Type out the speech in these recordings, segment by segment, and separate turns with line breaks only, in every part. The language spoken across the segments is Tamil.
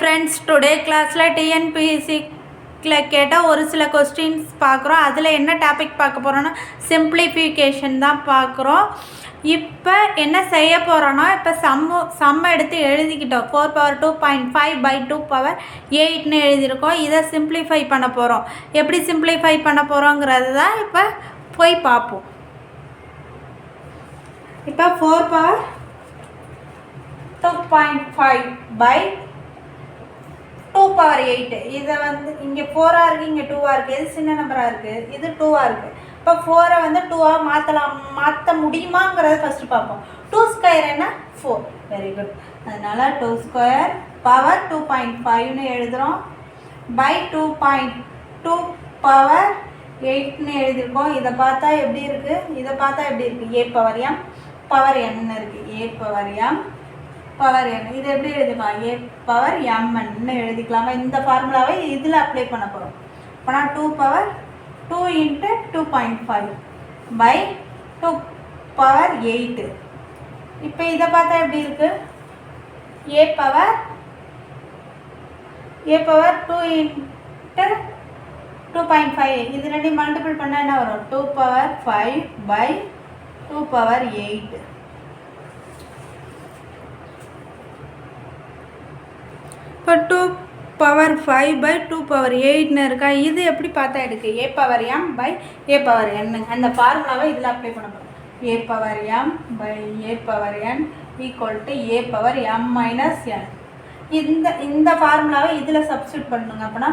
ஃப்ரெண்ட்ஸ், டுடே கிளாஸில் டிஎன்பிஎஸ்சியில் கேட்டால் ஒரு சில கொஸ்டின்ஸ் பார்க்குறோம். அதில் என்ன டாபிக் பார்க்க போகிறோன்னா சிம்பிளிஃபிகேஷன் தான் பார்க்குறோம். இப்போ என்ன செய்ய போகிறோன்னா, இப்போ சம்ம எடுத்து எழுதிக்கிட்டோம். 4/2.5/2 எழுதியிருக்கோம். இதை சிம்பிளிஃபை பண்ண போகிறோம். எப்படி சிம்பிளிஃபை பண்ண போகிறோங்கிறது தான் இப்போ போய் பார்ப்போம். இப்போ 4/2.5/2 இதை இங்கே 4 இருக்குது, இங்கே 2 இருக்குது. இது சின்ன நம்பராக இருக்குது, இது 2 இருக்குது. இப்போ 4 2 மாற்ற முடியுமாங்கிறத ஃபஸ்ட்டு பார்ப்போம். 2² என்ன 4. Very good. அதனால் 2² பவர் 2.5 எழுதுகிறோம். பை 2.2 பவர் 8 எழுதியிருக்கோம். இதை பார்த்தா எப்படி இருக்குது? இதை பார்த்தா எப்படி இருக்குது? a power m power n இருக்குது. a power m power n. இது எப்படி எழுதிக்கலாம்? a power mn எழுதிக்கலாமா? இந்த ஃபார்முலாவை இதில் அப்ளை பண்ண போகிறோம். அப்போனா 2 பவர் 2 × 2.5 பை 2 பவர் 8. இப்போ இதை பார்த்தா எப்படி இருக்குது? a power 2 × 2.5. இது ரெண்டையும் மல்டிபிள் பண்ணால் என்ன வரும்? 2 பவர் 5 பை 2 பவர் 8. இப்போ 2 பவர் 5 பை 2 பவர் 8 இருக்கா? இது எப்படி பார்த்தா எடுக்கு? a power m by a power n. அந்த ஃபார்முலாவை இதில் அப்ளை பண்ண போகிறோம். a power m by a power n equal to a power m minus n. இந்த ஃபார்முலாவை இதில் சப்ஸ்டியூட் பண்ணுங்க. அப்படின்னா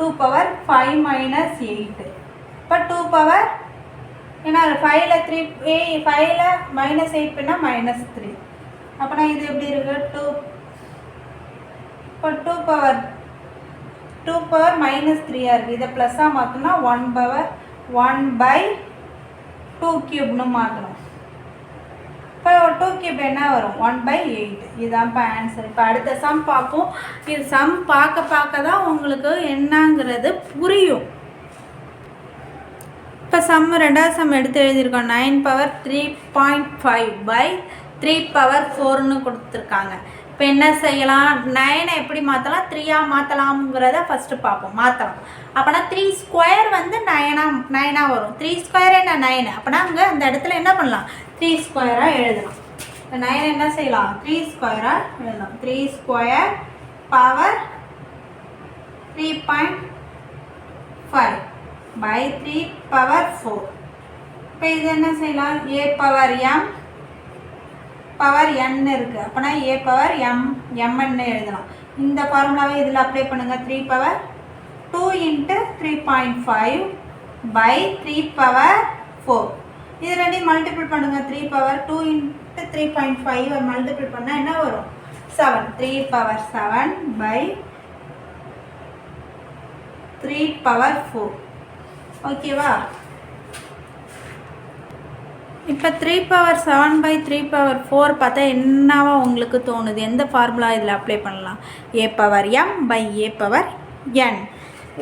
2 பவர் 5 மைனஸ் 8. இப்போ 2 பவர் ஏன்னா 5ல் 3 5ல் மைனஸ் 8 பண்ணால் மைனஸ் 3. அப்படின்னா இது எப்படி இருக்குது? இப்போ 2 பவர் மைனஸ் 3 இருக்குது. இதை ப்ளஸ்ஸாக மாற்றணும்னா 1 பவர் 1 பை 2³ மாற்றணும். இப்போ 2³ என்ன வரும்? 1 பை 8. இதுதான் இப்போ ஆன்சர். இப்போ அடுத்த சம் பார்ப்போம். இது சம் பார்க்க தான் உங்களுக்கு என்னங்கிறது புரியும். இப்போ ரெண்டாவது சம் எடுத்து எழுதியிருக்கோம். 9 பவர் 3.5 பை 3 பவர் 4ன்னு கொடுத்துருக்காங்க. இப்போ என்ன செய்யலாம்? 9 எப்படி மாற்றலாம்? 3 மாற்றலாம்ங்கிறத ஃபஸ்ட்டு பார்ப்போம். மாற்றலாம். அப்போனா 3² 9 வரும். 3² என்ன 9. அப்போனா அங்கே அந்த இடத்துல என்ன பண்ணலாம்? 3² எழுதலாம். இப்போ 9 என்ன செய்யலாம்? 3² எழுதலாம். 3² பவர் 3.5 பை 3 பவர் 4. இப்போ இது என்ன செய்யலாம்? a power m power n இருக்குது. அப்போனா a பவர் mn எழுதலாம். இந்த ஃபார்முலாவை இதில் அப்ளை பண்ணுங்கள். 3 பவர் 2 × 3.5 பை 3 பவர் 4. இது ரெண்டையும் மல்டிபிள் பண்ணுங்கள். 3 பவர் 2 × 3.5 மல்டிபிள் பண்ணால் என்ன வரும்? 7. 3 பவர் 7 பை 3 பவர் 4. ஓகேவா? இப்போ 3 பவர் 7 பை 3 பவர் 4 பார்த்தா என்னவா உங்களுக்கு தோணுது? எந்த ஃபார்முலா இதில் அப்ளை பண்ணலாம்? a power m by a power n.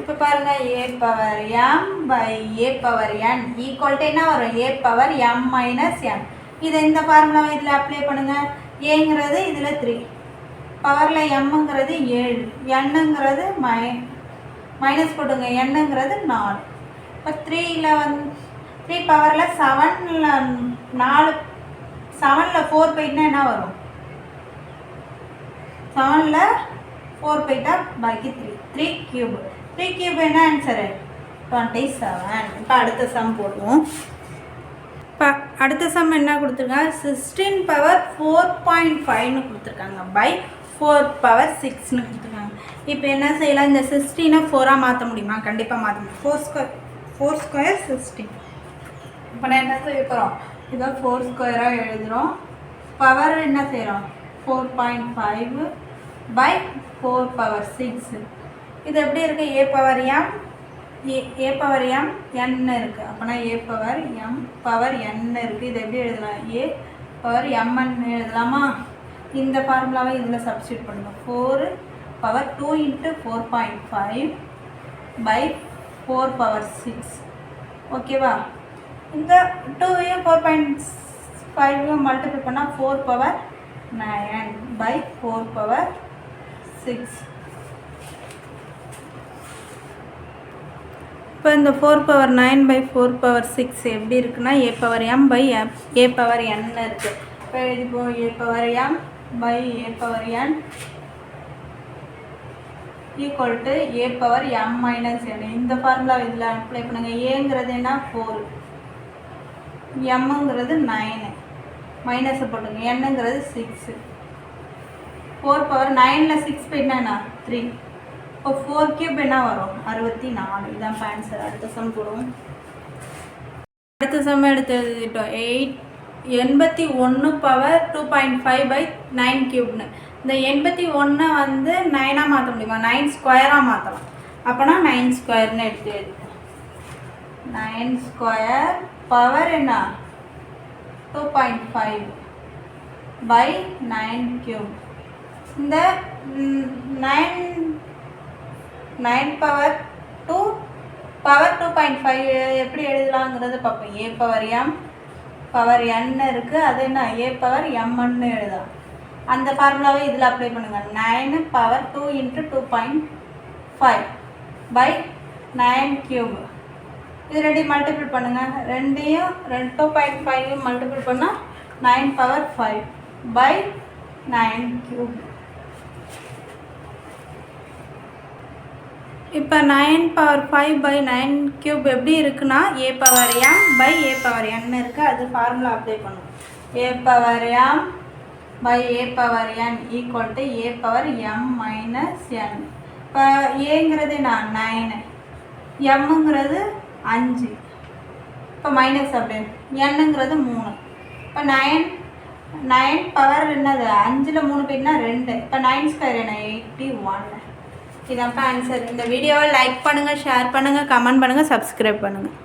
இப்போ பாருங்கள், a power m by a power n equal to என்ன வரும்? a power m minus n. இதை இந்த ஃபார்முலாவை இதில் அப்ளை பண்ணுங்கள். ஏங்கிறது இதில் 3, பவரில் mங்கிறது 7, nங்கிறது மைனஸ் போட்டுங்க, nங்கிறது 4. இப்போ 3 பவரில் 7ல் 4 போயிட்டுனா என்ன வரும்? 7ல் 4 போயிட்டா பாக்கி 3³ என்ன ஆன்சரு? 27. இப்போ அடுத்த சம் போடுவோம். இப்போ அடுத்த சம் என்ன கொடுத்துருக்காங்க? 16 பவர் 4.5ன்னு கொடுத்துருக்காங்க பை 4 பவர் 6ன்னு கொடுத்துருக்காங்க. இப்போ என்ன செய்யலாம்? இந்த 16 4 மாற்ற முடியுமா? கண்டிப்பாக மாற்ற முடியும். 4² 16. இப்போ நான் என்ன செய்ய போகிறோம்? இதை 4² எழுதுகிறோம். பவர் என்ன செய்கிறோம்? 4.5 பை 4 பவர் 6. இது எப்படி இருக்குது? a பவர் m n இருக்குது. அப்போனா a power m power n இருக்குது. இது எப்படி எழுதலாம்? a பவர் mn எழுதலாமா? இந்த ஃபார்முலாவை இதில் சப்ஸ்டியூட் பண்ணுங்கள். 4 பவர் 2 × 4.5 பை 4 பவர் 6. ஓகேவா? இந்த 2ஐயும் 4.5 மல்டிபிள் பண்ணால் 4 பவர் 9 by 4 power 6. இப்போ இந்த 4/9/4/6 எப்படி இருக்குன்னா a/m/a/n இருக்குது. இப்போ இப்போ a/m/a/n ஈக்குவல் டு a/m-n. இந்த ஃபார்முலா இதில் அப்ளை பண்ணுங்கள். ஏங்கிறது என்ன 4, எம்ங்கிறது 9, மைனஸை போட்டுங்க, என்னங்கிறது 6. 4/9ல் 6 போயிட்டுனா 3. இப்போ 4³ என்ன வரும் 64. இதுதான் ஆன்சர். அடுத்த சம் போடுவோம். அடுத்த சம் எடுத்து எழுதிட்டோம். 81/2.5/9³ இந்த 81 வந்து 9ஆக மாற்ற முடியுமா? 9 ஸ்கொயராக மாற்றலாம். அப்போனா 9 ஸ்கொயர்னு எடுத்து எழுதிட்டோம். 9 ஸ்கொயர் பவர் என்ன 2.5/9³. இந்த 9 பவர் 2.5 எப்படி எழுதலாங்கிறது பார்ப்போம். a/m/n இருக்குது, அது என்ன a/mn எழுதலாம். அந்த ஃபார்முலாவை இதில் அப்ளை பண்ணுங்கள். 9/2 × 2.5/9³ இது ரெண்டையும் மல்டிபிள் பண்ணுங்கள். ரெண்டையும் 2.5 மல்டிபிள் பண்ணால் 9/5/9³. இப்போ 9/5/9³ எப்படி இருக்குன்னா a/m/a/n இருக்குது. அது ஃபார்முலா அப்ளை பண்ணும். a/m/a/n equal to a/m-n. இப்போ ஏங்கிறது நான் 9, எம்ங்கிறது 5, இப்போ மைனஸ் அப்படியே, என்னங்கிறது 3. இப்போ 9 பவர் என்னது 5ல் 3 போயிட்டுனா 2. இப்போ 9 ஸ்கொயர் என்ன 81. இதான்ப்பா ஆன்சர். இந்த வீடியோவை லைக் பண்ணுங்கள், ஷேர் பண்ணுங்கள், கமெண்ட் பண்ணுங்கள், சப்ஸ்கிரைப் பண்ணுங்கள்.